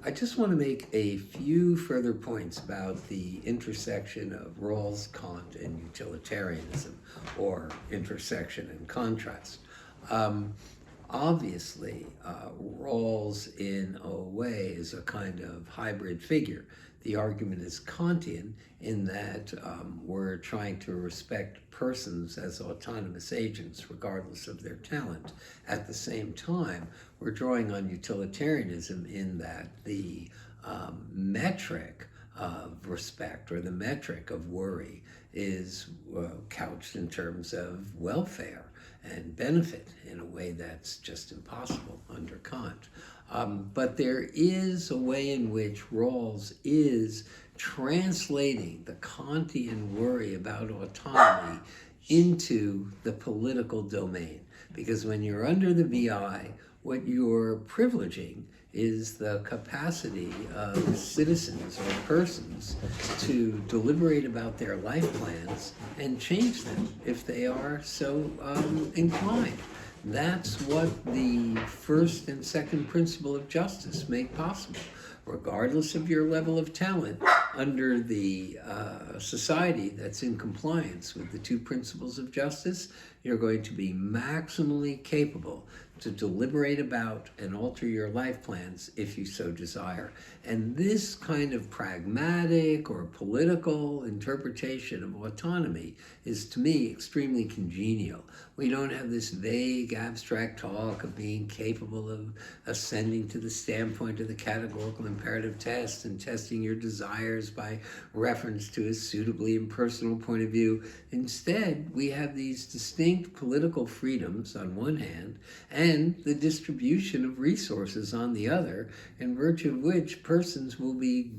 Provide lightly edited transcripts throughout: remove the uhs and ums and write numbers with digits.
I just want to make a few further points about the intersection of Rawls, Kant, and utilitarianism, or intersection and contrast. Um, Obviously, Rawls, in a way, is a kind of hybrid figure. The argument is Kantian in that we're trying to respect persons as autonomous agents, regardless of their talent. At the same time, we're drawing on utilitarianism in that the metric of respect or the metric of worry is couched in terms of welfare and benefit in a way that's just impossible under Kant. But there is a way in which Rawls is translating the Kantian worry about autonomy into the political domain. Because when you're under the VI, what you're privileging is the capacity of citizens or persons to deliberate about their life plans and change them if they are so inclined. That's what the first and second principle of justice make possible. Regardless of your level of talent, under the society that's in compliance with the two principles of justice, you're going to be maximally capable to deliberate about and alter your life plans if you so desire. And this kind of pragmatic or political interpretation of autonomy is, to me, extremely congenial. We don't have this vague, abstract talk of being capable of ascending to the standpoint of the categorical imperative test and testing your desires by reference to a suitably impersonal point of view. Instead, we have these distinct political freedoms on one hand and the distribution of resources on the other, in virtue of which persons will be,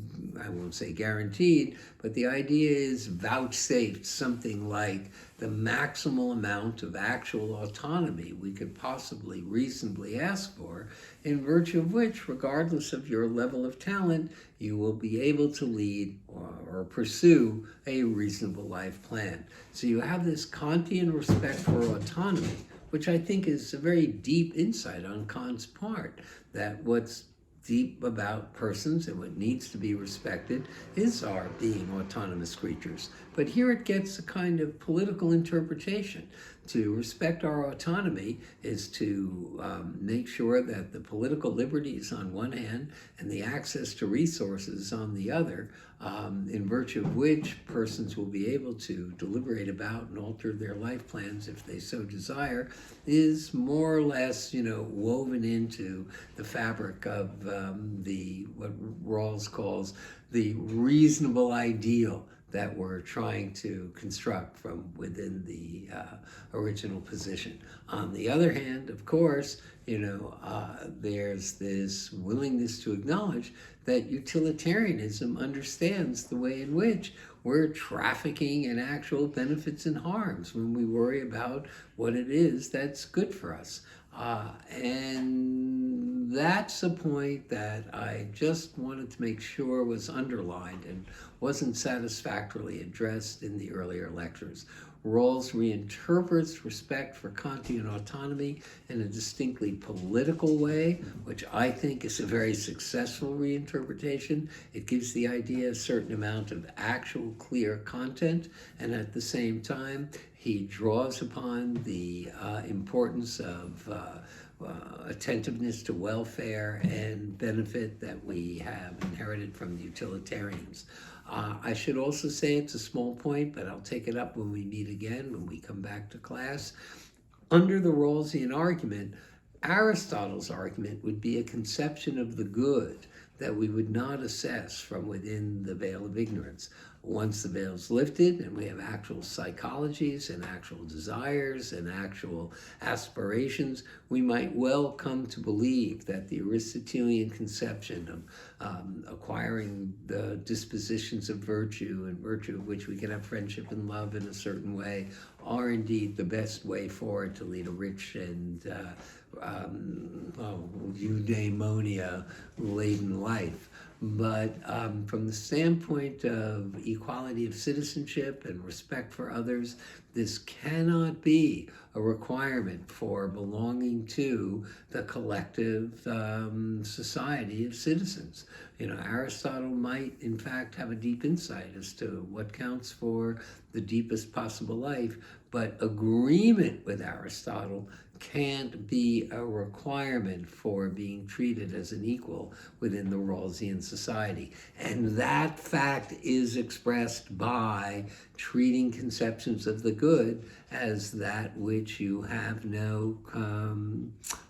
I won't say guaranteed, but the idea is vouchsafed something like the maximal amount of actual autonomy we could possibly reasonably ask for, in virtue of which, regardless of your level of talent, you will be able to lead or pursue a reasonable life plan. So you have this Kantian respect for autonomy, which I think is a very deep insight on Kant's part, that what's deep about persons and what needs to be respected is our being autonomous creatures. But here it gets a kind of political interpretation. To respect our autonomy is to make sure that the political liberties on one hand and the access to resources on the other, in virtue of which persons will be able to deliberate about and alter their life plans if they so desire, is more or less, woven into the fabric of what Rawls calls the reasonable ideal that we're trying to construct from within the original position. On the other hand, of course, there's this willingness to acknowledge that utilitarianism understands the way in which we're trafficking in actual benefits and harms when we worry about what it is that's good for us. And that's a point that I just wanted to make sure was underlined and wasn't satisfactorily addressed in the earlier lectures. Rawls reinterprets respect for Kantian autonomy in a distinctly political way, which I think is a very successful reinterpretation. It gives the idea a certain amount of actual clear content, and at the same time, he draws upon the importance of attentiveness to welfare and benefit that we have inherited from the utilitarians. I should also say it's a small point, but I'll take it up when we meet again, when we come back to class. Under the Rawlsian argument, Aristotle's argument would be a conception of the good that we would not assess from within the veil of ignorance. Once the veil's lifted and we have actual psychologies and actual desires and actual aspirations, we might well come to believe that the Aristotelian conception of acquiring the dispositions of virtue, in virtue of which we can have friendship and love in a certain way, are indeed the best way forward to lead a rich and eudaimonia-laden life. But from the standpoint of equality of citizenship and respect for others, this cannot be a requirement for belonging to the collective society of citizens. You know, Aristotle might, in fact, have a deep insight as to what counts for the deepest possible life, but agreement with Aristotle can't be a requirement for being treated as an equal within the Rawlsian society. And that fact is expressed by treating conceptions of the good as that which you have no,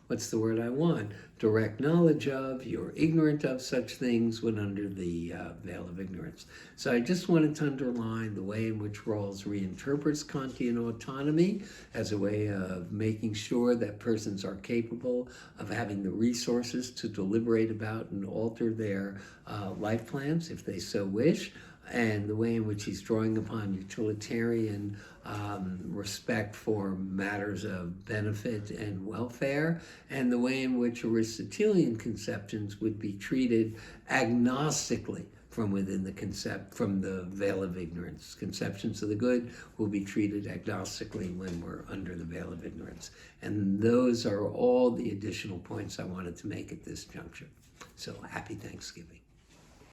what's the word I want? Direct knowledge of, you're ignorant of such things when under the veil of ignorance. So I just wanted to underline the way in which Rawls reinterprets Kantian autonomy as a way of making sure that persons are capable of having the resources to deliberate about and alter their life plans if they so wish, and the way in which he's drawing upon utilitarian respect for matters of benefit and welfare, and the way in which Aristotelian conceptions would be treated agnostically from within from the veil of ignorance. Conceptions of the good will be treated agnostically when we're under the veil of ignorance. And those are all the additional points I wanted to make at this juncture. So happy Thanksgiving.